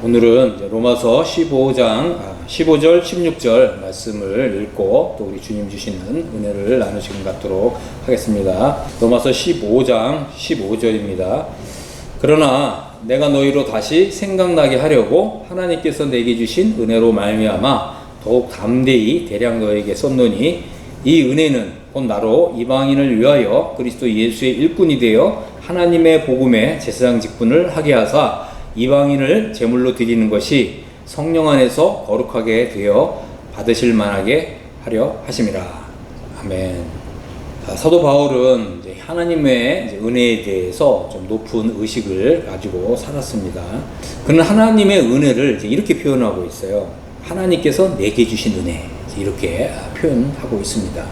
오늘은 이제 로마서 15절, 16절 말씀을 읽고 또 우리 주님 주시는 은혜를 나누시는 갖도록 하겠습니다. 로마서 15장 15절입니다. 그러나 내가 너희로 다시 생각나게 하려고 하나님께서 내게 주신 은혜로 말미암아 더욱 담대히 대량 너에게 썼노니 이 은혜는 곧 나로 이방인을 위하여 그리스도 예수의 일꾼이 되어 하나님의 복음에 제사장 직분을 하게 하사 이방인을 제물로 드리는 것이 성령 안에서 거룩하게 되어 받으실 만하게 하려 하심이라. 아멘. 사도 바울은 이제 하나님의 이제 은혜에 대해서 좀 높은 의식을 가지고 살았습니다. 그는 하나님의 은혜를 이제 이렇게 표현하고 있어요. 하나님께서 내게 주신 은혜, 이렇게 표현하고 있습니다.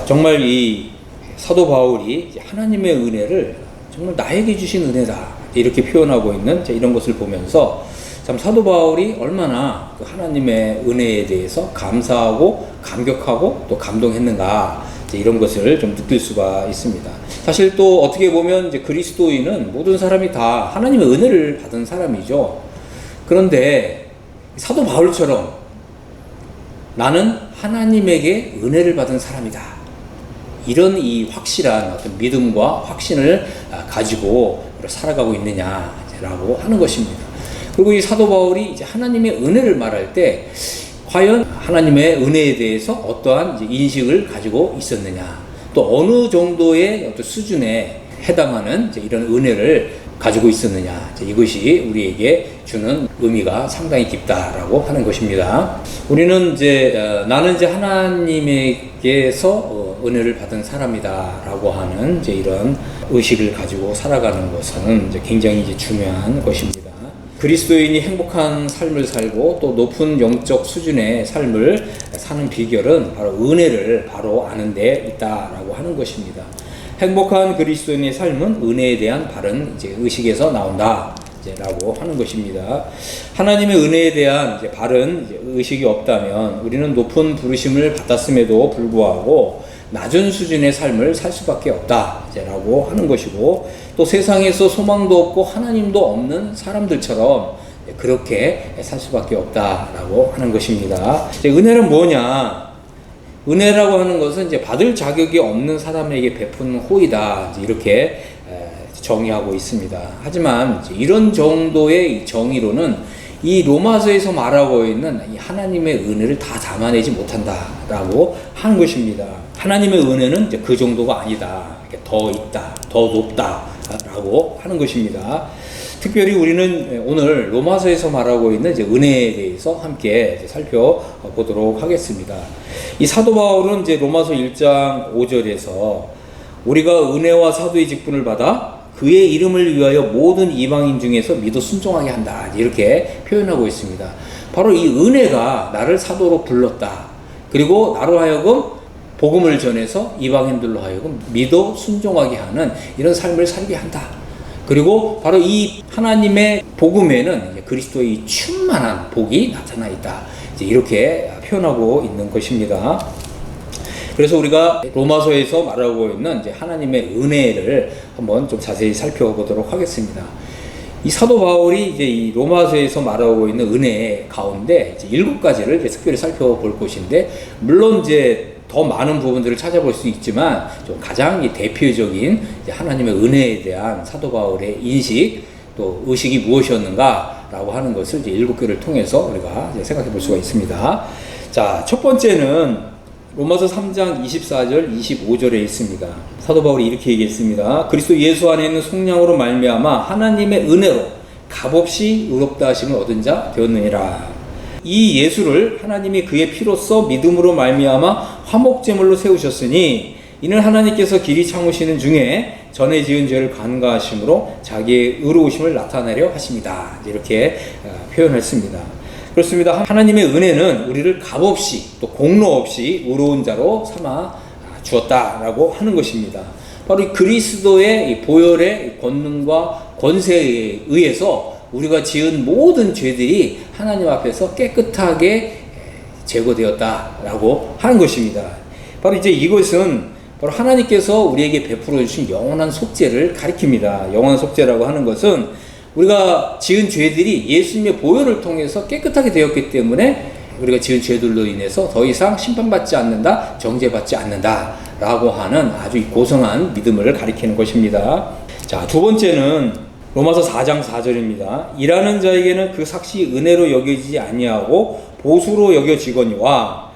정말 이 사도 바울이 하나님의 은혜를 정말 나에게 주신 은혜다, 이렇게 표현하고 있는 이런 것을 보면서 참 사도 바울이 얼마나 그 하나님의 은혜에 대해서 감사하고 감격하고 또 감동했는가, 이런 것을 좀 느낄 수가 있습니다. 사실 또 어떻게 보면 이제 그리스도인은 모든 사람이 다 하나님의 은혜를 받은 사람이죠. 그런데 사도 바울처럼 나는 하나님에게 은혜를 받은 사람이다, 이런 이 확실한 어떤 믿음과 확신을 가지고 살아가고 있느냐라고 하는 것입니다. 그리고 이 사도 바울이 이제 하나님의 은혜를 말할 때 과연 하나님의 은혜에 대해서 어떠한 이제 인식을 가지고 있었느냐, 또 어느 정도의 어떤 수준에 해당하는 이제 이런 은혜를 가지고 있었느냐, 이것이 우리에게 주는 의미가 상당히 깊다라고 하는 것입니다. 우리는 나는 하나님에게서 은혜를 받은 사람이다라고 하는 이런 의식을 가지고 살아가는 것은 굉장히 중요한 것입니다. 그리스도인이 행복한 삶을 살고 또 높은 영적 수준의 삶을 사는 비결은 바로 은혜를 바로 아는 데 있다라고 하는 것입니다. 행복한 그리스도인의 삶은 은혜에 대한 바른 의식에서 나온다 라고 하는 것입니다. 하나님의 은혜에 대한 바른 의식이 없다면 우리는 높은 부르심을 받았음에도 불구하고 낮은 수준의 삶을 살 수밖에 없다 라고 하는 것이고, 또 세상에서 소망도 없고 하나님도 없는 사람들처럼 그렇게 살 수밖에 없다라고 하는 것입니다. 은혜는 뭐냐? 은혜라고 하는 것은 받을 자격이 없는 사람에게 베푸는 호의다, 이렇게 정의하고 있습니다. 하지만 이런 정도의 정의로는 이 로마서에서 말하고 있는 이 하나님의 은혜를 다 담아내지 못한다라고 하는 것입니다. 하나님의 은혜는 그 정도가 아니다, 더 있다, 더 높다라고 하는 것입니다. 특별히 우리는 오늘 로마서에서 말하고 있는 은혜에 대해서 함께 살펴보도록 하겠습니다. 이 사도 바울은 로마서 1장 5절에서 우리가 은혜와 사도의 직분을 받아 그의 이름을 위하여 모든 이방인 중에서 믿어 순종하게 한다, 이렇게 표현하고 있습니다. 바로 이 은혜가 나를 사도로 불렀다, 그리고 나로 하여금 복음을 전해서 이방인들로 하여금 믿어 순종하게 하는 이런 삶을 살게 한다. 그리고 바로 이 하나님의 복음에는 그리스도의 충만한 복이 나타나 있다, 이렇게 표현하고 있는 것입니다. 그래서 우리가 로마서에서 말하고 있는 하나님의 은혜를 한번 좀 자세히 살펴보도록 하겠습니다. 이 사도 바울이 이 로마서에서 말하고 있는 은혜 가운데 7가지를 특별히 살펴볼 것인데, 물론 더 많은 부분들을 찾아볼 수 있지만 좀 가장 대표적인 하나님의 은혜에 대한 사도 바울의 인식, 또 의식이 무엇이었는가라고 하는 것을 7개를 통해서 우리가 생각해 볼 수가 있습니다. 자, 첫 번째는 로마서 3장 24절 25절에 있습니다. 사도 바울이 이렇게 얘기했습니다. 그리스도 예수 안에 있는 속량으로 말미암아 하나님의 은혜로 값없이 의롭다 하심을 얻은 자 되었느니라. 이 예수를 하나님이 그의 피로써 믿음으로 말미암아 화목제물로 세우셨으니 이는 하나님께서 길이 참으시는 중에 전에 지은 죄를 간과하심으로 자기의 의로우심을 나타내려 하십니다, 이렇게 표현했습니다. 그렇습니다. 하나님의 은혜는 우리를 값없이 또 공로 없이 의로운 자로 삼아 주었다라고 하는 것입니다. 바로 이 그리스도의 이 보혈의 권능과 권세에 의해서 우리가 지은 모든 죄들이 하나님 앞에서 깨끗하게 제거되었다라고 하는 것입니다. 바로 이것은 바로 하나님께서 우리에게 베풀어 주신 영원한 속죄를 가리킵니다. 영원한 속죄라고 하는 것은 우리가 지은 죄들이 예수님의 보혈을 통해서 깨끗하게 되었기 때문에 우리가 지은 죄들로 인해서 더 이상 심판받지 않는다, 정죄받지 않는다 라고 하는 아주 고성한 믿음을 가리키는 것입니다. 자, 두 번째는 로마서 4장 4절입니다. 일하는 자에게는 그 삭시 은혜로 여겨지지 아니하고 보수로 여겨지거니와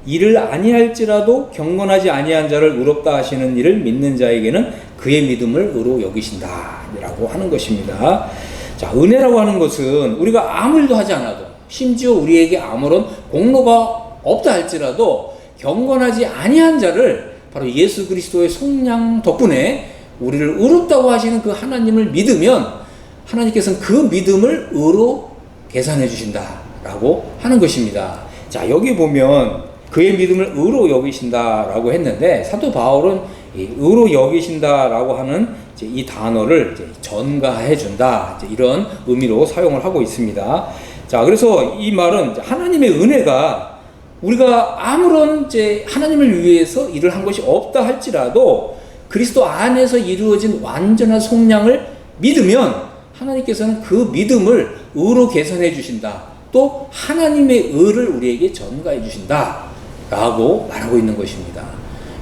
이를 아니할지라도 경건하지 아니한 자를 의롭다 하시는 이를 믿는 자에게는 그의 믿음을 의로 여기신다 라고 하는 것입니다. 자, 은혜라고 하는 것은 우리가 아무 일도 하지 않아도, 심지어 우리에게 아무런 공로가 없다 할지라도 경건하지 아니한 자를 바로 예수 그리스도의 속량 덕분에 우리를 의롭다고 하시는 그 하나님을 믿으면 하나님께서는 그 믿음을 의로 계산해 주신다라고 하는 것입니다. 자, 여기 보면 그의 믿음을 의로 여기신다라고 했는데 사도 바울은 이 의로 여기신다라고 하는 이 단어를 전가해 준다 이런 의미로 사용을 하고 있습니다. 자, 그래서 이 말은 하나님의 은혜가 우리가 아무런 하나님을 위해서 일을 한 것이 없다 할지라도 그리스도 안에서 이루어진 완전한 속량을 믿으면 하나님께서는 그 믿음을 의로 계산해 주신다. 또 하나님의 의를 우리에게 전가해 주신다 라고 말하고 있는 것입니다.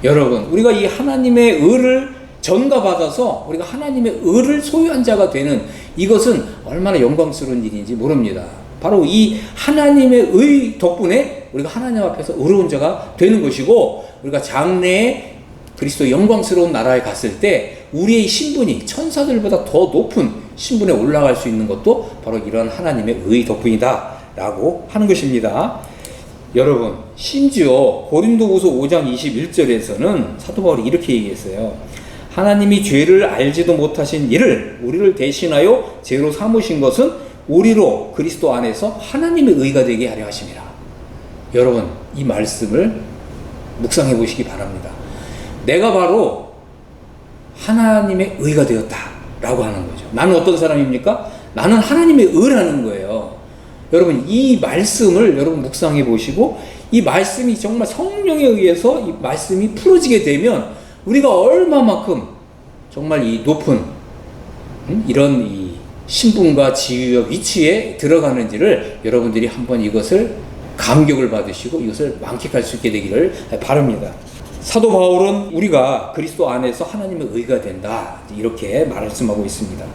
여러분, 우리가 이 하나님의 의를 전가받아서 우리가 하나님의 의를 소유한 자가 되는 이것은 얼마나 영광스러운 일인지 모릅니다. 바로 이 하나님의 의 덕분에 우리가 하나님 앞에서 의로운 자가 되는 것이고, 우리가 장래에 그리스도 영광스러운 나라에 갔을 때 우리의 신분이 천사들보다 더 높은 신분에 올라갈 수 있는 것도 바로 이런 하나님의 의 덕분이다 라고 하는 것입니다. 여러분, 심지어 고린도후서 5장 21절에서는 사도 바울이 이렇게 얘기했어요. 하나님이 죄를 알지도 못하신 이를 우리를 대신하여 죄로 삼으신 것은 우리로 그리스도 안에서 하나님의 의가 되게 하려 하심이라. 여러분, 이 말씀을 묵상해 보시기 바랍니다. 내가 바로 하나님의 의가 되었다라고 하는 거죠. 나는 어떤 사람입니까? 나는 하나님의 의라는 거예요. 여러분, 이 말씀을 여러분 묵상해 보시고 이 말씀이 정말 성령에 의해서 이 말씀이 풀어지게 되면 우리가 얼마만큼 정말 이 높은 이런 이 신분과 지위와 위치에 들어가는지를 여러분들이 한번 이것을 감격을 받으시고 이것을 만끽할 수 있게 되기를 바랍니다. 사도 바울은 우리가 그리스도 안에서 하나님의 의가 된다 이렇게 말씀하고 있습니다.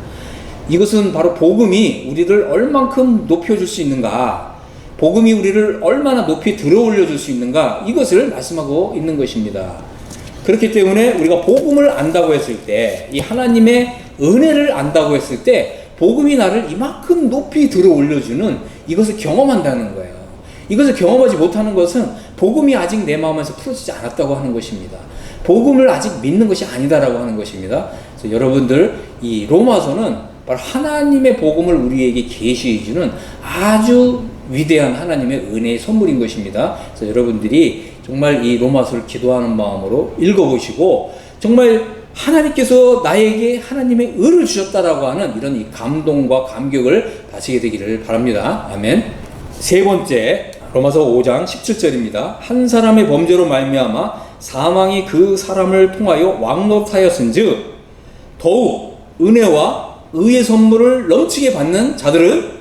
이것은 바로 복음이 우리를 얼만큼 높여줄 수 있는가, 복음이 우리를 얼마나 높이 들어올려 줄 수 있는가, 이것을 말씀하고 있는 것입니다. 그렇기 때문에 우리가 복음을 안다고 했을 때, 이 하나님의 은혜를 안다고 했을 때 복음이 나를 이만큼 높이 들어올려주는 이것을 경험한다는 거예요. 이것을 경험하지 못하는 것은 복음이 아직 내 마음에서 풀어지지 않았다고 하는 것입니다. 복음을 아직 믿는 것이 아니다라고 하는 것입니다. 그래서 여러분들, 이 로마서는 바로 하나님의 복음을 우리에게 계시해 주는 아주 위대한 하나님의 은혜의 선물인 것입니다. 그래서 여러분들이 정말 이 로마서를 기도하는 마음으로 읽어보시고 정말 하나님께서 나에게 하나님의 의를 주셨다라고 하는 이런 이 감동과 감격을 받으시게 되기를 바랍니다. 아멘. 세 번째, 로마서 5장 17절입니다. 한 사람의 범죄로 말미암아 사망이 그 사람을 통하여 왕노릇하였은즉 더욱 은혜와 의의 선물을 넘치게 받는 자들은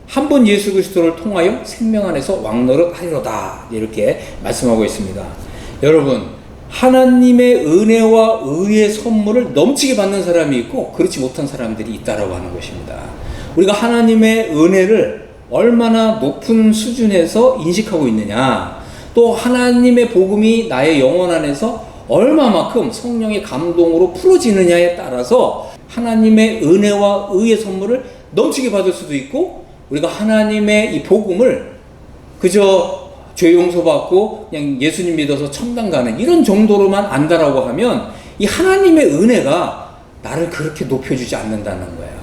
한 번 예수 그리스도를 통하여 생명 안에서 왕노릇하리로다 이렇게 말씀하고 있습니다. 여러분, 하나님의 은혜와 의의 선물을 넘치게 받는 사람이 있고 그렇지 못한 사람들이 있다라고 하는 것입니다. 우리가 하나님의 은혜를 얼마나 높은 수준에서 인식하고 있느냐, 또 하나님의 복음이 나의 영혼 안에서 얼마만큼 성령의 감동으로 풀어지느냐에 따라서 하나님의 은혜와 의의 선물을 넘치게 받을 수도 있고, 우리가 하나님의 이 복음을 그저 죄 용서받고 그냥 예수님 믿어서 천당 가는 이런 정도로만 안다라고 하면 이 하나님의 은혜가 나를 그렇게 높여주지 않는다는 거예요.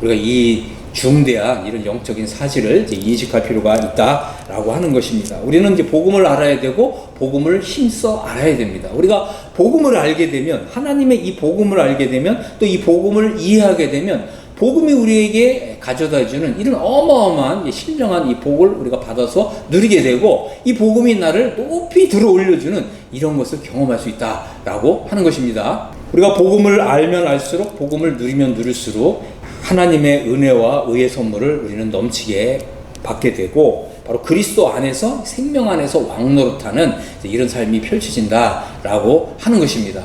우리가 이 중대한 이런 영적인 사실을 이제 인식할 필요가 있다라고 하는 것입니다. 우리는 이제 복음을 알아야 되고 복음을 힘써 알아야 됩니다. 우리가 복음을 알게 되면, 하나님의 이 복음을 알게 되면, 또 이 복음을 이해하게 되면 복음이 우리에게 가져다 주는 이런 어마어마한 신령한 이 복을 우리가 받아서 누리게 되고, 이 복음이 나를 높이 들어 올려주는 이런 것을 경험할 수 있다라고 하는 것입니다. 우리가 복음을 알면 알수록, 복음을 누리면 누릴수록 하나님의 은혜와 의의 선물을 우리는 넘치게 받게 되고 바로 그리스도 안에서 생명 안에서 왕노릇하는 이런 삶이 펼쳐진다라고 하는 것입니다.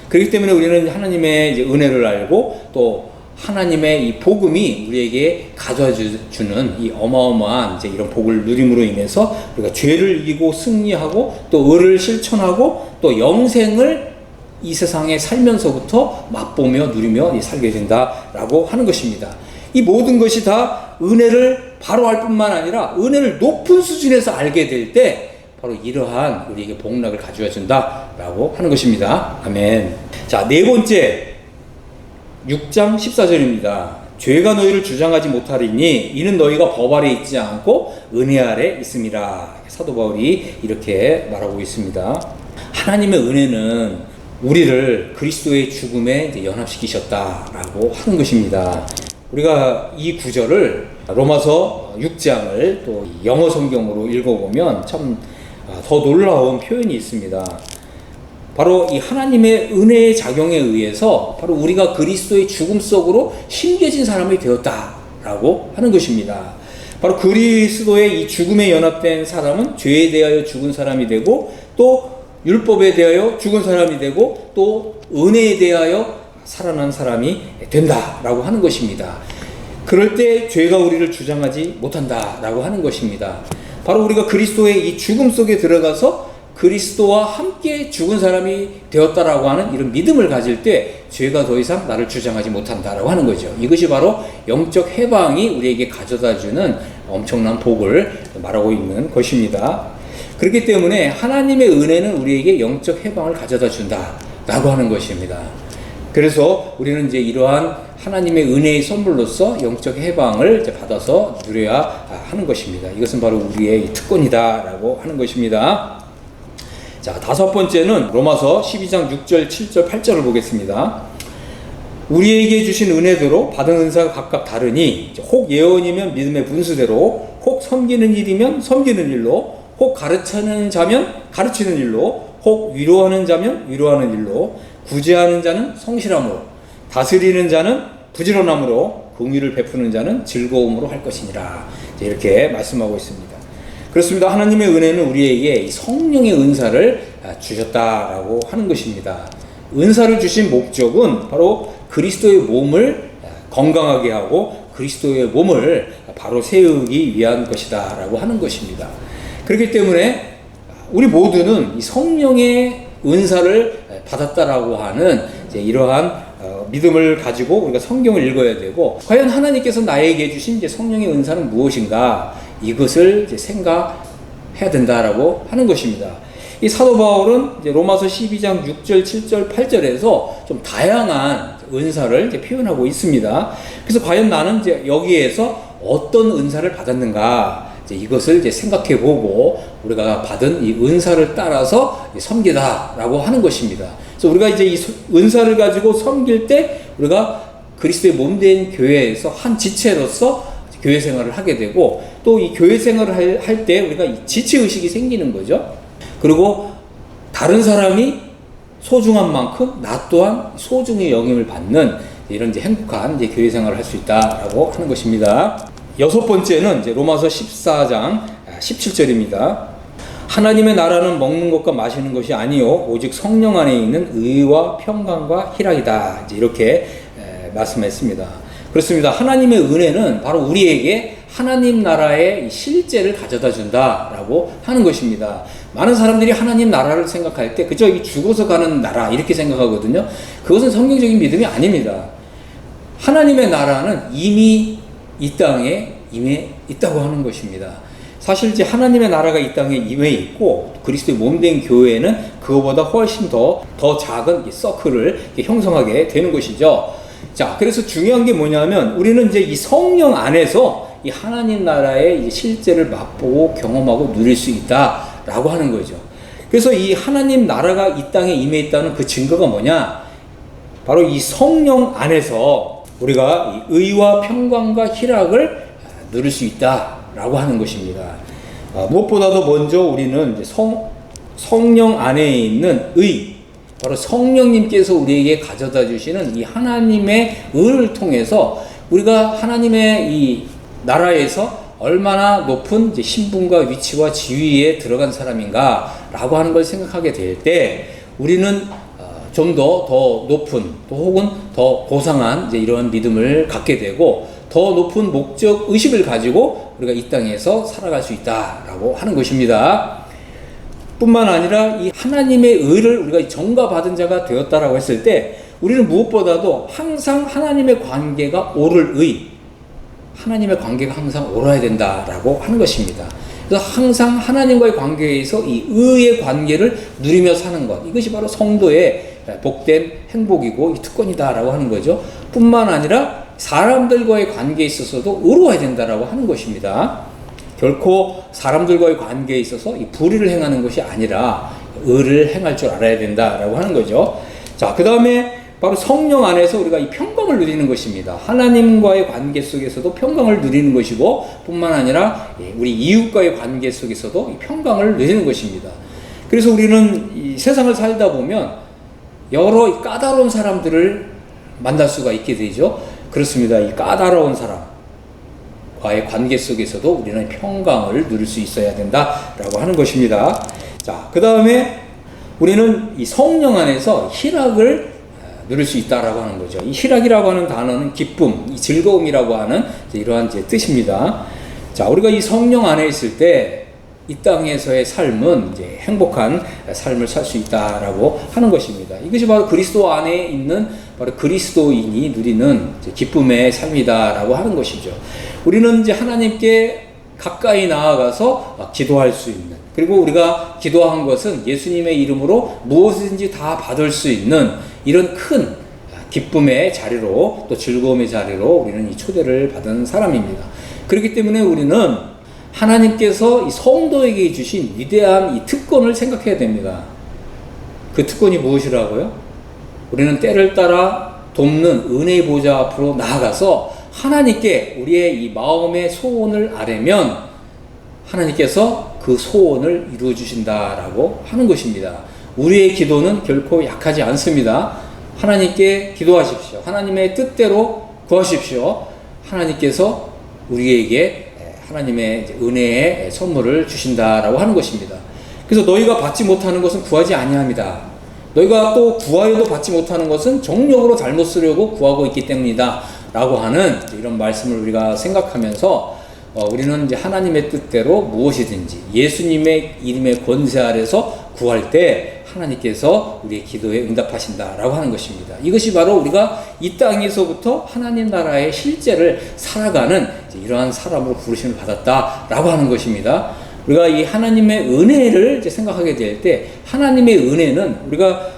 그렇기 때문에 우리는 하나님의 이제 은혜를 알고 또 하나님의 이 복음이 우리에게 가져와 주는 이 어마어마한 이제 이런 복을 누림으로 인해서 우리가 죄를 이기고 승리하고 또 의를 실천하고 또 영생을 이 세상에 살면서부터 맛보며 누리며 살게 된다라고 하는 것입니다. 이 모든 것이 다 은혜를 바로 알 뿐만 아니라 은혜를 높은 수준에서 알게 될 때 바로 이러한 우리에게 복락을 가져와 준다라고 하는 것입니다. 아멘. 자, 네 번째 6장 14절입니다. 죄가 너희를 주장하지 못하리니 이는 너희가 법 아래 있지 않고 은혜 아래 있음이라. 사도 바울이 이렇게 말하고 있습니다. 하나님의 은혜는 우리를 그리스도의 죽음에 연합시키셨다라고 하는 것입니다. 우리가 이 구절을 로마서 6장을 또 영어 성경으로 읽어보면 참 더 놀라운 표현이 있습니다. 바로 이 하나님의 은혜의 작용에 의해서 바로 우리가 그리스도의 죽음 속으로 심겨진 사람이 되었다라고 하는 것입니다. 바로 그리스도의 이 죽음에 연합된 사람은 죄에 대하여 죽은 사람이 되고 또 율법에 대하여 죽은 사람이 되고 또 은혜에 대하여 살아난 사람이 된다라고 하는 것입니다. 그럴 때 죄가 우리를 주장하지 못한다라고 하는 것입니다. 바로 우리가 그리스도의 이 죽음 속에 들어가서 그리스도와 함께 죽은 사람이 되었다라고 하는 이런 믿음을 가질 때 죄가 더 이상 나를 주장하지 못한다라고 하는 거죠. 이것이 바로 영적 해방이 우리에게 가져다주는 엄청난 복을 말하고 있는 것입니다. 그렇기 때문에 하나님의 은혜는 우리에게 영적 해방을 가져다 준다라고 하는 것입니다. 그래서 우리는 이제 이러한 하나님의 은혜의 선물로서 영적 해방을 이제 받아서 누려야 하는 것입니다. 이것은 바로 우리의 특권이다라고 하는 것입니다. 자, 다섯 번째는 로마서 12장 6절, 7절, 8절을 보겠습니다. 우리에게 주신 은혜대로 받은 은사가 각각 다르니 혹 예언이면 믿음의 분수대로, 혹 섬기는 일이면 섬기는 일로, 혹 가르치는 자면 가르치는 일로, 혹 위로하는 자면 위로하는 일로, 구제하는 자는 성실함으로, 다스리는 자는 부지런함으로, 긍휼을 베푸는 자는 즐거움으로 할 것이니라. 이렇게 말씀하고 있습니다. 그렇습니다. 하나님의 은혜는 우리에게 성령의 은사를 주셨다라고 하는 것입니다. 은사를 주신 목적은 바로 그리스도의 몸을 건강하게 하고 그리스도의 몸을 바로 세우기 위한 것이다라고 하는 것입니다. 그렇기 때문에 우리 모두는 이 성령의 은사를 받았다라고 하는 이제 이러한 믿음을 가지고 우리가 성경을 읽어야 되고, 과연 하나님께서 나에게 주신 이제 성령의 은사는 무엇인가, 이것을 이제 생각해야 된다라고 하는 것입니다. 이 사도 바울은 이제 로마서 12장 6절, 7절, 8절에서 좀 다양한 은사를 이제 표현하고 있습니다. 그래서 과연 나는 이제 여기에서 어떤 은사를 받았는가, 이제 이것을 이제 생각해 보고 우리가 받은 이 은사를 따라서 섬기다라고 하는 것입니다. 그래서 우리가 이제 이 은사를 가지고 섬길 때 우리가 그리스도의 몸된 교회에서 한 지체로서 교회 생활을 하게 되고, 또 이 교회 생활을 할 때 우리가 이 지체의식이 생기는 거죠. 그리고 다른 사람이 소중한 만큼 나 또한 소중히 여김을 받는 이런 이제 행복한 이제 교회 생활을 할 수 있다라고 하는 것입니다. 여섯 번째는 이제 로마서 14장 17절입니다. 하나님의 나라는 먹는 것과 마시는 것이 아니요 오직 성령 안에 있는 의와 평강과 희락이다. 이제 이렇게 말씀했습니다. 그렇습니다. 하나님의 은혜는 바로 우리에게 하나님 나라의 실제를 가져다 준다라고 하는 것입니다. 많은 사람들이 하나님 나라를 생각할 때 그저 이 죽어서 가는 나라 이렇게 생각하거든요. 그것은 성경적인 믿음이 아닙니다. 하나님의 나라는 이미 이 땅에 임해 있다고 하는 것입니다. 사실 이제 하나님의 나라가 이 땅에 임해 있고 그리스도의 몸된 교회는 그거보다 훨씬 더 작은 이 서클을 형성하게 되는 것이죠. 자, 그래서 중요한 게 뭐냐면 우리는 이제 이 성령 안에서 이 하나님 나라의 이 실제를 맛보고 경험하고 누릴 수 있다라고 하는 거죠. 그래서 이 하나님 나라가 이 땅에 임해 있다는 그 증거가 뭐냐? 바로 이 성령 안에서 우리가 이 의와 평강과 희락을 누릴 수 있다라고 하는 것입니다. 무엇보다도 먼저 우리는 이제 성령 안에 있는 의, 바로 성령님께서 우리에게 가져다 주시는 이 하나님의 의를 통해서 우리가 하나님의 이 나라에서 얼마나 높은 이제 신분과 위치와 지위에 들어간 사람인가라고 하는 걸 생각하게 될 때 우리는 좀 더 높은 또 혹은 더 고상한 이제 이런 믿음을 갖게 되고 더 높은 목적 의식을 가지고 우리가 이 땅에서 살아갈 수 있다라고 하는 것입니다. 뿐만 아니라 이 하나님의 의를 우리가 전가받은 자가 되었다라고 했을 때 우리는 무엇보다도 항상 하나님의 관계가 옳을 의, 하나님의 관계가 항상 옳아야 된다라고 하는 것입니다. 그래서 항상 하나님과의 관계에서 이 의의 관계를 누리며 사는 것, 이것이 바로 성도의 복된 행복이고 이 특권이다라고 하는 거죠. 뿐만 아니라 사람들과의 관계에 있어서도 의로워야 된다라고 하는 것입니다. 결코 사람들과의 관계에 있어서 이 불의를 행하는 것이 아니라 의를 행할 줄 알아야 된다라고 하는 거죠. 자, 그 다음에 바로 성령 안에서 우리가 이 평강을 누리는 것입니다. 하나님과의 관계 속에서도 평강을 누리는 것이고 뿐만 아니라 우리 이웃과의 관계 속에서도 이 평강을 누리는 것입니다. 그래서 우리는 이 세상을 살다 보면 여러 까다로운 사람들을 만날 수가 있게 되죠. 그렇습니다. 이 까다로운 사람과의 관계 속에서도 우리는 평강을 누릴 수 있어야 된다라고 하는 것입니다. 자, 그 다음에 우리는 이 성령 안에서 희락을 누릴 수 있다라고 하는 거죠. 이 희락이라고 하는 단어는 기쁨, 이 즐거움이라고 하는 이러한 이제 뜻입니다. 자, 우리가 이 성령 안에 있을 때 이 땅에서의 삶은 이제 행복한 삶을 살 수 있다라고 하는 것입니다. 이것이 바로 그리스도 안에 있는 바로 그리스도인이 누리는 기쁨의 삶이다라고 하는 것이죠. 우리는 이제 하나님께 가까이 나아가서 기도할 수 있는, 그리고 우리가 기도한 것은 예수님의 이름으로 무엇이든지 다 받을 수 있는 이런 큰 기쁨의 자리로 또 즐거움의 자리로 우리는 이 초대를 받은 사람입니다. 그렇기 때문에 우리는 하나님께서 이 성도에게 주신 위대한 이 특권을 생각해야 됩니다. 그 특권이 무엇이라고요? 우리는 때를 따라 돕는 은혜의 보좌 앞으로 나아가서 하나님께 우리의 이 마음의 소원을 아뢰면 하나님께서 그 소원을 이루어 주신다라고 하는 것입니다. 우리의 기도는 결코 약하지 않습니다. 하나님께 기도하십시오. 하나님의 뜻대로 구하십시오. 하나님께서 우리에게 하나님의 은혜의 선물을 주신다라고 하는 것입니다. 그래서 너희가 받지 못하는 것은 구하지 아니합니다. 너희가 또 구하여도 받지 못하는 것은 정욕으로 잘못 쓰려고 구하고 있기 때문이다 라고 하는 이런 말씀을 우리가 생각하면서 우리는 이제 하나님의 뜻대로 무엇이든지 예수님의 이름의 권세 아래서 구할 때 하나님께서 우리의 기도에 응답하신다라고 하는 것입니다. 이것이 바로 우리가 이 땅에서부터 하나님 나라의 실제를 살아가는 이러한 사람으로 부르심을 받았다라고 하는 것입니다. 우리가 이 하나님의 은혜를 이제 생각하게 될 때 하나님의 은혜는 우리가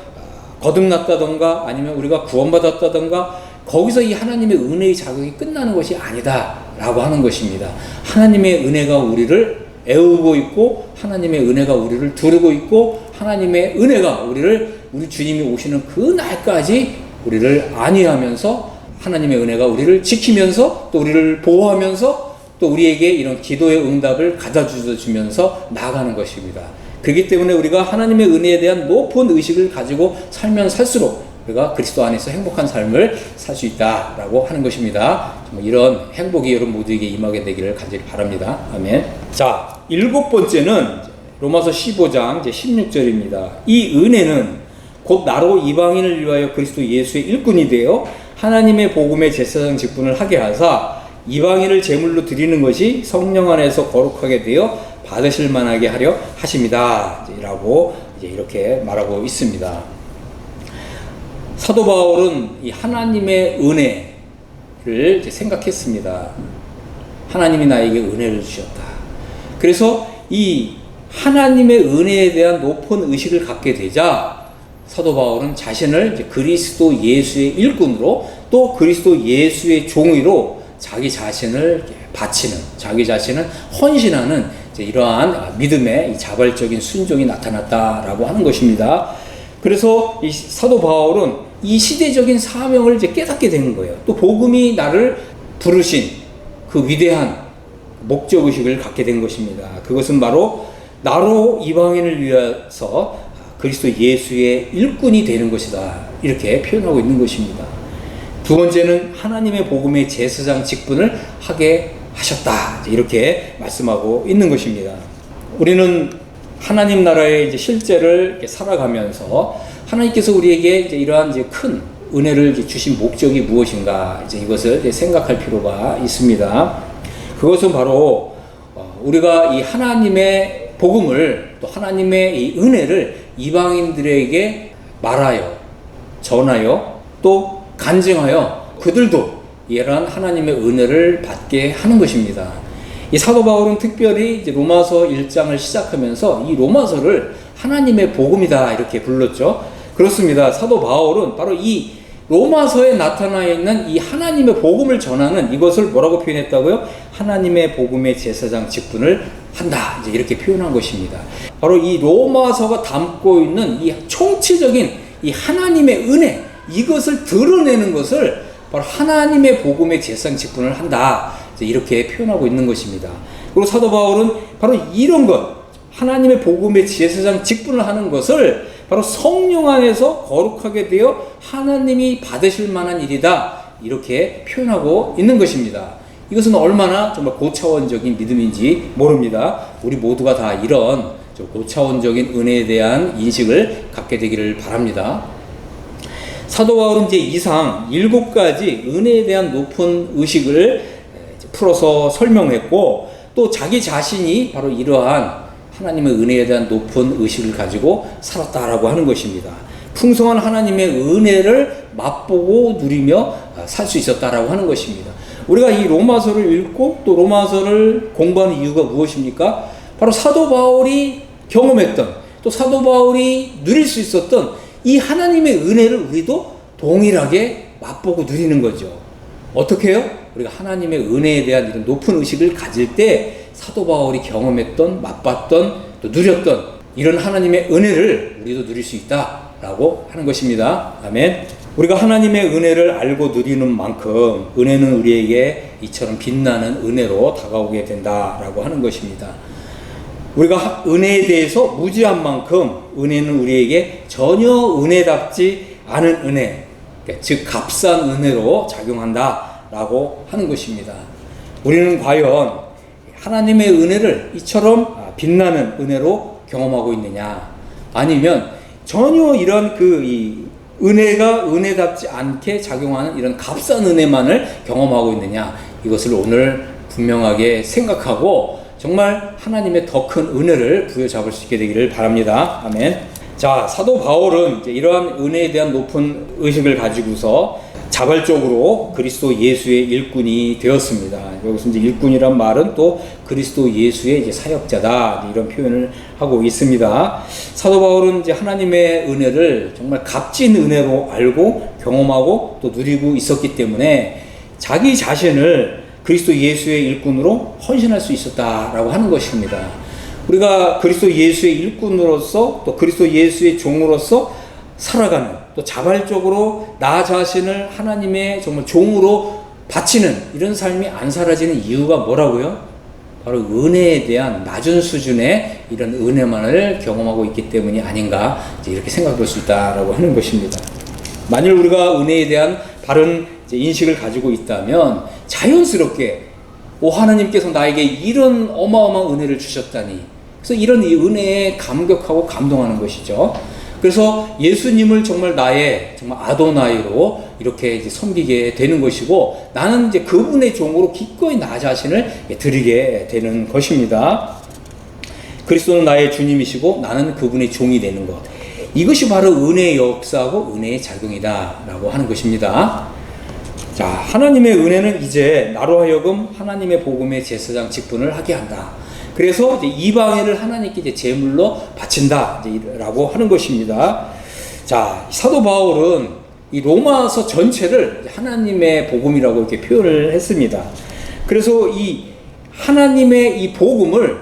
거듭났다던가 아니면 우리가 구원받았다던가 거기서 이 하나님의 은혜의 자격이 끝나는 것이 아니다라고 하는 것입니다. 하나님의 은혜가 우리를 애우고 있고 하나님의 은혜가 우리를 두르고 있고 하나님의 은혜가 우리 주님이 오시는 그 날까지 우리를 안위하면서 하나님의 은혜가 우리를 지키면서 또 우리를 보호하면서 또 우리에게 이런 기도의 응답을 가져 주면서 나아가는 것입니다. 그렇기 때문에 우리가 하나님의 은혜에 대한 높은 의식을 가지고 살면 살수록 우리가 그리스도 안에서 행복한 삶을 살 수 있다라고 하는 것입니다. 이런 행복이 여러분 모두에게 임하게 되기를 간절히 바랍니다. 아멘. 자, 7번째는 로마서 15장 16절입니다. 이 은혜는 곧 나로 이방인을 위하여 그리스도 예수의 일꾼이 되어 하나님의 복음의 제사장 직분을 하게 하사 이방인을 제물로 드리는 것이 성령 안에서 거룩하게 되어 받으실 만하게 하려 하십니다. 라고 이렇게 말하고 있습니다. 사도 바울은 이 하나님의 은혜를 생각했습니다. 하나님이 나에게 은혜를 주셨다. 그래서 이 하나님의 은혜에 대한 높은 의식을 갖게 되자 사도 바울은 자신을 그리스도 예수의 일꾼으로 또 그리스도 예수의 종으로 자기 자신을 바치는, 자기 자신을 헌신하는 이러한 믿음의 자발적인 순종이 나타났다라고 하는 것입니다. 그래서 이 사도 바울은 이 시대적인 사명을 깨닫게 되는 거예요. 또 복음이 나를 부르신 그 위대한 목적의식을 갖게 된 것입니다. 그것은 바로 나로 이방인을 위해서 그리스도 예수의 일꾼이 되는 것이다. 이렇게 표현하고 있는 것입니다. 두 번째는 하나님의 복음의 제사장 직분을 하게 하셨다. 이렇게 말씀하고 있는 것입니다. 우리는 하나님 나라의 이제 실제를 살아가면서 하나님께서 우리에게 이제 이러한 이제 큰 은혜를 이제 주신 목적이 무엇인가, 이제 이것을 이제 생각할 필요가 있습니다. 그것은 바로 우리가 이 하나님의 복음을, 또 하나님의 이 은혜를 이방인들에게 말하여, 전하여, 또 간증하여 그들도 이러한 하나님의 은혜를 받게 하는 것입니다. 이 사도 바울은 특별히 이제 로마서 1장을 시작하면서 이 로마서를 하나님의 복음이다 이렇게 불렀죠. 그렇습니다. 사도 바울은 바로 이 로마서에 나타나 있는 이 하나님의 복음을 전하는 이것을 뭐라고 표현했다고요? 하나님의 복음의 제사장 직분을 한다. 이제 이렇게 표현한 것입니다. 바로 이 로마서가 담고 있는 이 총체적인 이 하나님의 은혜, 이것을 드러내는 것을 바로 하나님의 복음의 제사장 직분을 한다. 이제 이렇게 표현하고 있는 것입니다. 그리고 사도 바울은 바로 이런 것, 하나님의 복음의 제사장 직분을 하는 것을 바로 성령 안에서 거룩하게 되어 하나님이 받으실 만한 일이다. 이렇게 표현하고 있는 것입니다. 이것은 얼마나 정말 고차원적인 믿음인지 모릅니다. 우리 모두가 다 이런 고차원적인 은혜에 대한 인식을 갖게 되기를 바랍니다. 사도 바울은 이제 이상 7가지 은혜에 대한 높은 의식을 풀어서 설명했고, 또 자기 자신이 바로 이러한 하나님의 은혜에 대한 높은 의식을 가지고 살았다라고 하는 것입니다. 풍성한 하나님의 은혜를 맛보고 누리며 살 수 있었다라고 하는 것입니다. 우리가 이 로마서를 읽고 또 로마서를 공부하는 이유가 무엇입니까? 바로 사도 바울이 경험했던, 또 사도 바울이 누릴 수 있었던 이 하나님의 은혜를 우리도 동일하게 맛보고 누리는 거죠. 어떻게 해요? 우리가 하나님의 은혜에 대한 이런 높은 의식을 가질 때 사도 바울이 경험했던, 맛봤던, 또 누렸던 이런 하나님의 은혜를 우리도 누릴 수 있다라고 하는 것입니다. 아멘. 우리가 하나님의 은혜를 알고 누리는 만큼 은혜는 우리에게 이처럼 빛나는 은혜로 다가오게 된다라고 하는 것입니다. 우리가 은혜에 대해서 무지한 만큼 은혜는 우리에게 전혀 은혜답지 않은 은혜, 즉 값싼 은혜로 작용한다라고 하는 것입니다. 우리는 과연 하나님의 은혜를 이처럼 빛나는 은혜로 경험하고 있느냐, 아니면 전혀 이런 이 은혜가 은혜답지 않게 작용하는 이런 값싼 은혜만을 경험하고 있느냐, 이것을 오늘 분명하게 생각하고 정말 하나님의 더 큰 은혜를 부여잡을 수 있게 되기를 바랍니다. 아멘. 자, 사도 바울은 이제 이러한 은혜에 대한 높은 의식을 가지고서 자발적으로 그리스도 예수의 일꾼이 되었습니다. 여기서 이제 일꾼이란 말은 또 그리스도 예수의 이제 사역자다, 이런 표현을 하고 있습니다. 사도 바울은 이제 하나님의 은혜를 정말 값진 은혜로 알고 경험하고 또 누리고 있었기 때문에 자기 자신을 그리스도 예수의 일꾼으로 헌신할 수 있었다라고 하는 것입니다. 우리가 그리스도 예수의 일꾼으로서 또 그리스도 예수의 종으로서 살아가는, 또 자발적으로 나 자신을 하나님의 정말 종으로 바치는 이런 삶이 안 사라지는 이유가 뭐라고요? 바로 은혜에 대한 낮은 수준의 이런 은혜만을 경험하고 있기 때문이 아닌가, 이렇게 생각할 수 있다라고 하는 것입니다. 만일 우리가 은혜에 대한 바른 인식을 가지고 있다면 자연스럽게 하나님께서 나에게 이런 어마어마한 은혜를 주셨다니, 그래서 이런 이 은혜에 감격하고 감동하는 것이죠. 그래서 예수님을 정말 나의 정말 아도나이로 이렇게 이제 섬기게 되는 것이고, 나는 이제 그분의 종으로 기꺼이 나 자신을 드리게 되는 것입니다. 그리스도는 나의 주님이시고 나는 그분의 종이 되는 것, 이것이 바로 은혜의 역사고 은혜의 작용이다라고 하는 것입니다. 자, 하나님의 은혜는 이제 나로 하여금 하나님의 복음의 제사장 직분을 하게 한다. 그래서 이제 이방인을 하나님께 이제 제물로 바친다, 라고 하는 것입니다. 자, 사도 바울은 이 로마서 전체를 하나님의 복음이라고 이렇게 표현을 했습니다. 그래서 이 하나님의 이 복음을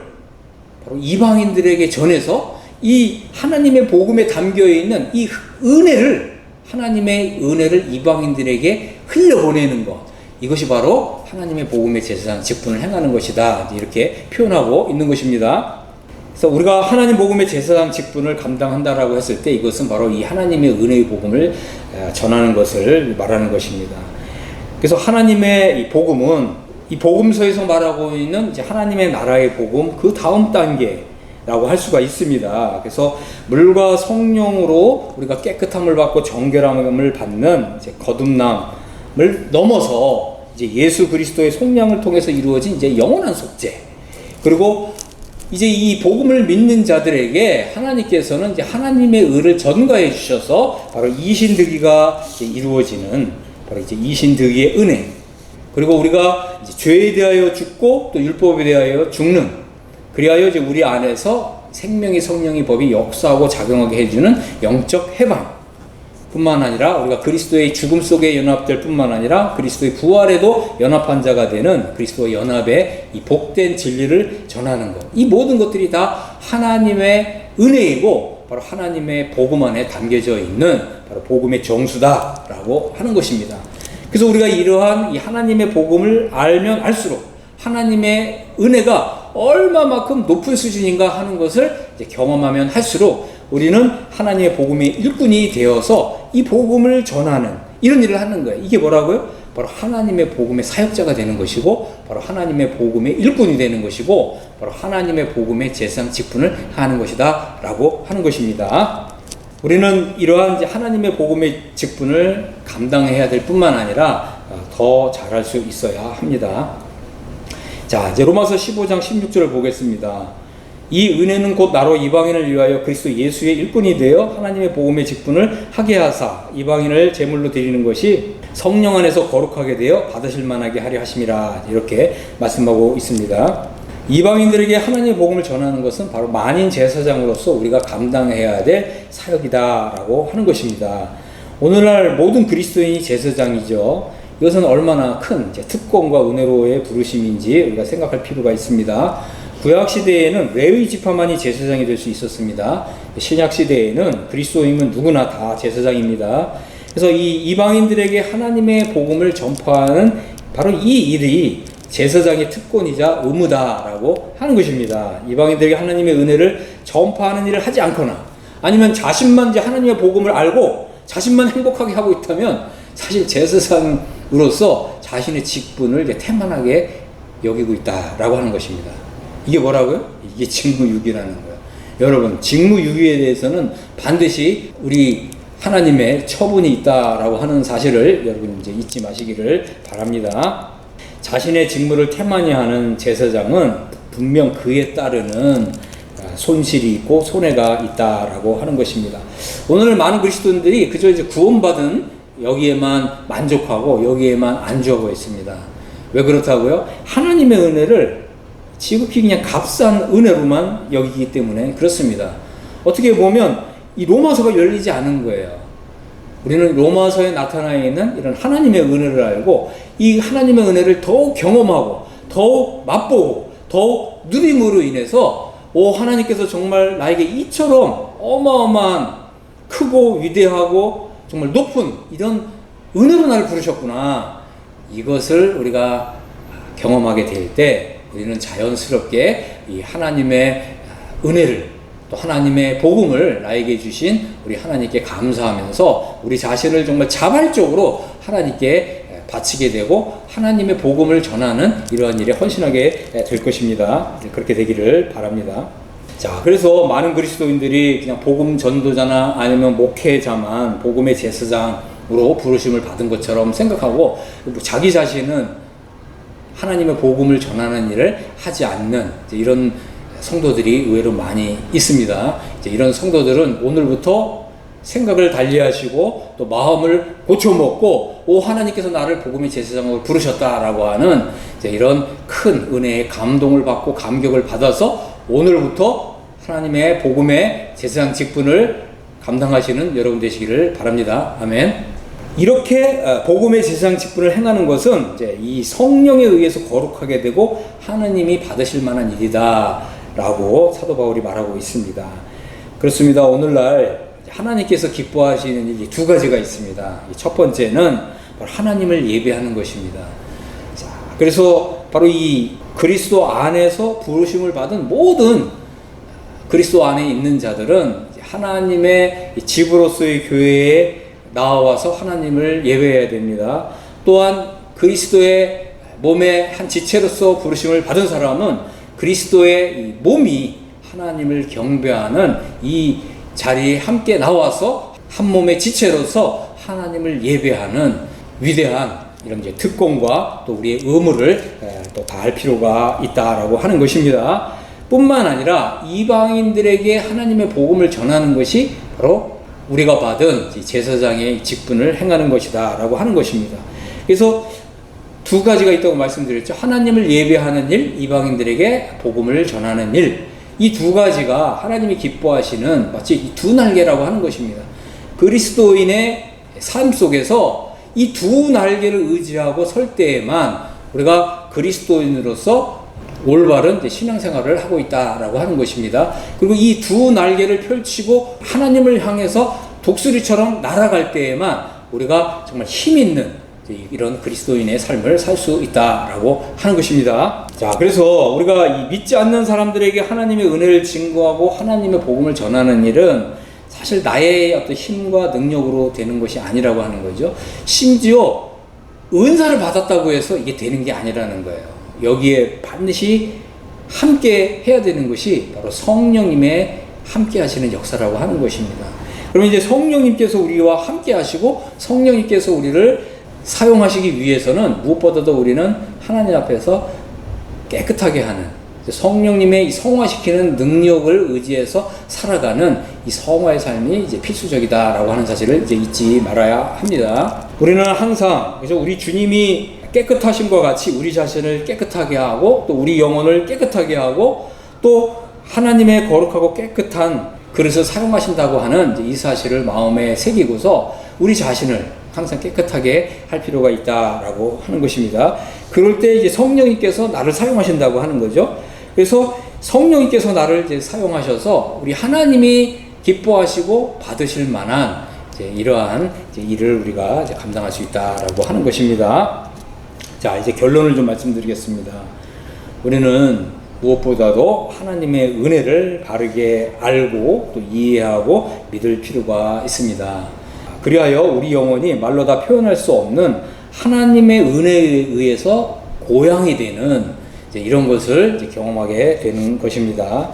바로 이방인들에게 전해서 이 하나님의 복음에 담겨 있는 이 은혜를, 하나님의 은혜를 이방인들에게 흘려보내는 것, 이것이 바로 하나님의 복음의 제사장 직분을 행하는 것이다, 이렇게 표현하고 있는 것입니다. 그래서 우리가 하나님 복음의 제사장 직분을 감당한다라고 했을 때 이것은 바로 이 하나님의 은혜의 복음을 전하는 것을 말하는 것입니다. 그래서 하나님의 이 복음은 이 복음서에서 말하고 있는 이제 하나님의 나라의 복음 그 다음 단계라고 할 수가 있습니다. 그래서 물과 성령으로 우리가 깨끗함을 받고 정결함을 받는 이제 거듭남을 넘어서 이제 예수 그리스도의 속량을 통해서 이루어진 이제 영원한 속죄, 그리고 이제 이 복음을 믿는 자들에게 하나님께서는 이제 하나님의 의를 전가해 주셔서 바로 이신득의가 이루어지는 바로 이제 이신득의의 은혜, 그리고 우리가 이제 죄에 대하여 죽고 또 율법에 대하여 죽는, 그리하여 이제 우리 안에서 생명의 성령의 법이 역사하고 작용하게 해주는 영적 해방 뿐만 아니라 우리가 그리스도의 죽음 속에 연합될 뿐만 아니라 그리스도의 부활에도 연합한 자가 되는 그리스도의 연합의 이 복된 진리를 전하는 것, 이 모든 것들이 다 하나님의 은혜이고 바로 하나님의 복음 안에 담겨져 있는 바로 복음의 정수다라고 하는 것입니다. 그래서 우리가 이러한 이 하나님의 복음을 알면 알수록 하나님의 은혜가 얼마만큼 높은 수준인가 하는 것을 이제 경험하면 할수록 우리는 하나님의 복음의 일꾼이 되어서 이 복음을 전하는 이런 일을 하는 거예요. 이게 뭐라고요? 바로 하나님의 복음의 사역자가 되는 것이고 바로 하나님의 복음의 일꾼이 되는 것이고 바로 하나님의 복음의 제사장 직분을 하는 것이다 라고 하는 것입니다. 우리는 이러한 이제 하나님의 복음의 직분을 감당해야 될 뿐만 아니라 더 잘할 수 있어야 합니다. 자, 이제 로마서 15장 16절을 보겠습니다. 이 은혜는 곧 나로 이방인을 위하여 그리스도 예수의 일꾼이 되어 하나님의 복음의 직분을 하게 하사 이방인을 제물로 드리는 것이 성령 안에서 거룩하게 되어 받으실 만하게 하려 하심이라, 이렇게 말씀하고 있습니다. 이방인들에게 하나님의 복음을 전하는 것은 바로 만인 제사장으로서 우리가 감당해야 될 사역이다라고 하는 것입니다. 오늘날 모든 그리스도인이 제사장이죠. 이것은 얼마나 큰 이제 특권과 은혜로의 부르심인지 우리가 생각할 필요가 있습니다. 구약 시대에는 레위 지파만이 제사장이 될 수 있었습니다. 신약 시대에는 그리스도인은 누구나 다 제사장입니다. 그래서 이 이방인들에게 하나님의 복음을 전파하는 바로 이 일이 제사장의 특권이자 의무다라고 하는 것입니다. 이방인들에게 하나님의 은혜를 전파하는 일을 하지 않거나 아니면 자신만 이제 하나님의 복음을 알고 자신만 행복하게 하고 있다면 사실 제사장으로서 자신의 직분을 이제 태만하게 여기고 있다라고 하는 것입니다. 이게 뭐라고요? 이게 직무유기라는 거예요. 여러분, 직무유기에 대해서는 반드시 우리 하나님의 처분이 있다라고 하는 사실을 여러분 이제 잊지 마시기를 바랍니다. 자신의 직무를 태만히 하는 제사장은 분명 그에 따르는 손실이 있고 손해가 있다라고 하는 것입니다. 오늘 많은 그리스도인들이 그저 이제 구원받은 여기에만 만족하고 여기에만 안주하고 있습니다. 왜 그렇다고요? 하나님의 은혜를 지극히 그냥 값싼 은혜로만 여기기 때문에 그렇습니다. 어떻게 보면 이 로마서가 열리지 않은 거예요. 우리는 로마서에 나타나 있는 이런 하나님의 은혜를 알고 이 하나님의 은혜를 더욱 경험하고 더욱 맛보고 더욱 누림으로 인해서 하나님께서 정말 나에게 이처럼 어마어마한 크고 위대하고 정말 높은 이런 은혜로 나를 부르셨구나. 이것을 우리가 경험하게 될 때 우리는 자연스럽게 이 하나님의 은혜를 또 하나님의 복음을 나에게 주신 우리 하나님께 감사하면서 우리 자신을 정말 자발적으로 하나님께 바치게 되고 하나님의 복음을 전하는 이러한 일에 헌신하게 될 것입니다. 그렇게 되기를 바랍니다. 자, 그래서 많은 그리스도인들이 그냥 복음 전도자나 아니면 목회자만 복음의 제사장으로 부르심을 받은 것처럼 생각하고 자기 자신은 하나님의 복음을 전하는 일을 하지 않는 이런 성도들이 의외로 많이 있습니다. 이제 이런 성도들은 오늘부터 생각을 달리하시고 또 마음을 고쳐먹고 하나님께서 나를 복음의 제사장으로 부르셨다라고 하는 이제 이런 큰 은혜의 감동을 받고 감격을 받아서 오늘부터 하나님의 복음의 제사장 직분을 감당하시는 여러분 되시기를 바랍니다. 아멘. 이렇게 복음의 제사장 직분을 행하는 것은 이제 이 성령에 의해서 거룩하게 되고 하나님이 받으실 만한 일이다라고 사도 바울이 말하고 있습니다. 그렇습니다. 오늘날 하나님께서 기뻐하시는 일이 두 가지가 있습니다. 첫 번째는 바로 하나님을 예배하는 것입니다. 자, 그래서 바로 이 그리스도 안에서 부르심을 받은 모든 그리스도 안에 있는 자들은 하나님의 집으로서의 교회에 나와서 하나님을 예배해야 됩니다. 또한 그리스도의 몸의 한 지체로서 부르심을 받은 사람은 그리스도의 몸이 하나님을 경배하는 이 자리에 함께 나와서 한 몸의 지체로서 하나님을 예배하는 위대한 이런 이제 특권과 또 우리의 의무를 또 다할 필요가 있다라고 하는 것입니다. 뿐만 아니라 이방인들에게 하나님의 복음을 전하는 것이 바로 우리가 받은 제사장의 직분을 행하는 것이다 라고 하는 것입니다. 그래서 두 가지가 있다고 말씀드렸죠. 하나님을 예배하는 일, 이방인들에게 복음을 전하는 일. 이 두 가지가 하나님이 기뻐하시는 마치 두 날개라고 하는 것입니다. 그리스도인의 삶 속에서 이 두 날개를 의지하고 설 때에만 우리가 그리스도인으로서 올바른 신앙생활을 하고 있다라고 하는 것입니다. 그리고 이 두 날개를 펼치고 하나님을 향해서 독수리처럼 날아갈 때에만 우리가 정말 힘있는 이런 그리스도인의 삶을 살 수 있다라고 하는 것입니다. 자, 그래서 우리가 이 믿지 않는 사람들에게 하나님의 은혜를 증거하고 하나님의 복음을 전하는 일은 사실 나의 어떤 힘과 능력으로 되는 것이 아니라고 하는 거죠. 심지어 은사를 받았다고 해서 이게 되는 게 아니라는 거예요. 여기에 반드시 함께 해야 되는 것이 바로 성령님의 함께 하시는 역사라고 하는 것입니다. 그러면 이제 성령님께서 우리와 함께 하시고 성령님께서 우리를 사용하시기 위해서는 무엇보다도 우리는 하나님 앞에서 깨끗하게 하는 성령님의 이 성화시키는 능력을 의지해서 살아가는 이 성화의 삶이 이제 필수적이다라고 하는 사실을 이제 잊지 말아야 합니다. 우리는 항상 그래서 우리 주님이 깨끗하심과 같이 우리 자신을 깨끗하게 하고 또 우리 영혼을 깨끗하게 하고 또 하나님의 거룩하고 깨끗한 그릇을 사용하신다고 하는 이 사실을 마음에 새기고서 우리 자신을 항상 깨끗하게 할 필요가 있다라고 하는 것입니다. 그럴 때 이제 성령님께서 나를 사용하신다고 하는 거죠. 그래서 성령님께서 나를 이제 사용하셔서 우리 하나님이 기뻐하시고 받으실 만한 이제 이러한 이제 일을 우리가 이제 감당할 수 있다라고 하는 것입니다. 자, 이제 결론을 좀 말씀드리겠습니다. 우리는 무엇보다도 하나님의 은혜를 바르게 알고 또 이해하고 믿을 필요가 있습니다. 그리하여 우리 영혼이 말로 다 표현할 수 없는 하나님의 은혜에 의해서 고향이 되는 이제 이런 것을 이제 경험하게 되는 것입니다.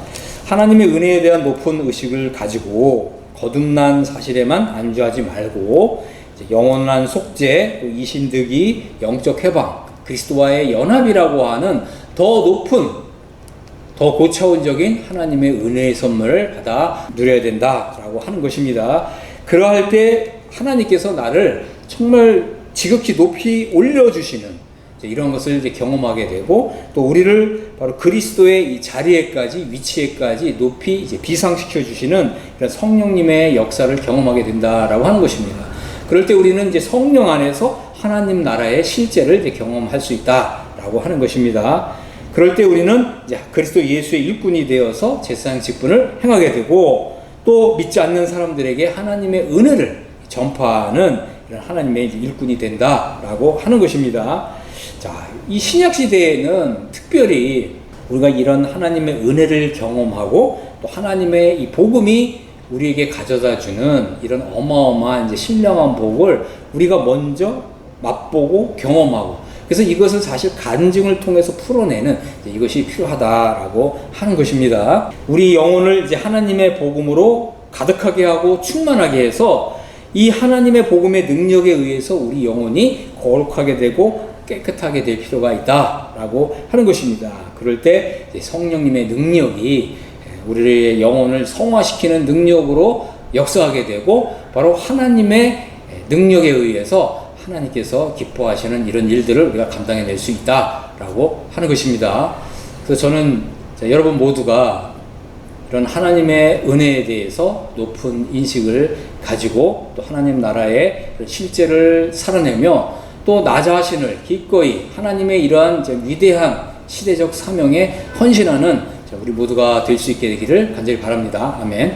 하나님의 은혜에 대한 높은 의식을 가지고 거듭난 사실에만 안주하지 말고 이제 영원한 속죄, 또 이신득이, 영적 해방, 그리스도와의 연합이라고 하는 더 높은 더 고차원적인 하나님의 은혜의 선물을 받아 누려야 된다라고 하는 것입니다. 그러할 때 하나님께서 나를 정말 지극히 높이 올려주시는 이런 것을 이제 경험하게 되고 또 우리를 바로 그리스도의 이 자리에까지 위치에까지 높이 이제 비상시켜 주시는 이런 성령님의 역사를 경험하게 된다라고 하는 것입니다. 그럴 때 우리는 이제 성령 안에서 하나님 나라의 실제를 이제 경험할 수 있다라고 하는 것입니다. 그럴 때 우리는 이제 그리스도 예수의 일꾼이 되어서 제사장 직분을 행하게 되고 또 믿지 않는 사람들에게 하나님의 은혜를 전파하는 이런 하나님의 일꾼이 된다라고 하는 것입니다. 자, 이 신약 시대에는 특별히 우리가 이런 하나님의 은혜를 경험하고 또 하나님의 이 복음이 우리에게 가져다 주는 이런 어마어마한 이제 신령한 복을 우리가 먼저 맛보고 경험하고 그래서 이것을 사실 간증을 통해서 풀어내는 이것이 필요하다라고 하는 것입니다. 우리 영혼을 이제 하나님의 복음으로 가득하게 하고 충만하게 해서 이 하나님의 복음의 능력에 의해서 우리 영혼이 거룩하게 되고 깨끗하게 될 필요가 있다라고 하는 것입니다. 그럴 때 성령님의 능력이 우리의 영혼을 성화시키는 능력으로 역사하게 되고 바로 하나님의 능력에 의해서 하나님께서 기뻐하시는 이런 일들을 우리가 감당해낼 수 있다라고 하는 것입니다. 그래서 저는 여러분 모두가 이런 하나님의 은혜에 대해서 높은 인식을 가지고 또 하나님 나라의 실제를 살아내며 또 나 자신을 기꺼이 하나님의 이러한 위대한 시대적 사명에 헌신하는 우리 모두가 될 수 있게 되기를 간절히 바랍니다. 아멘.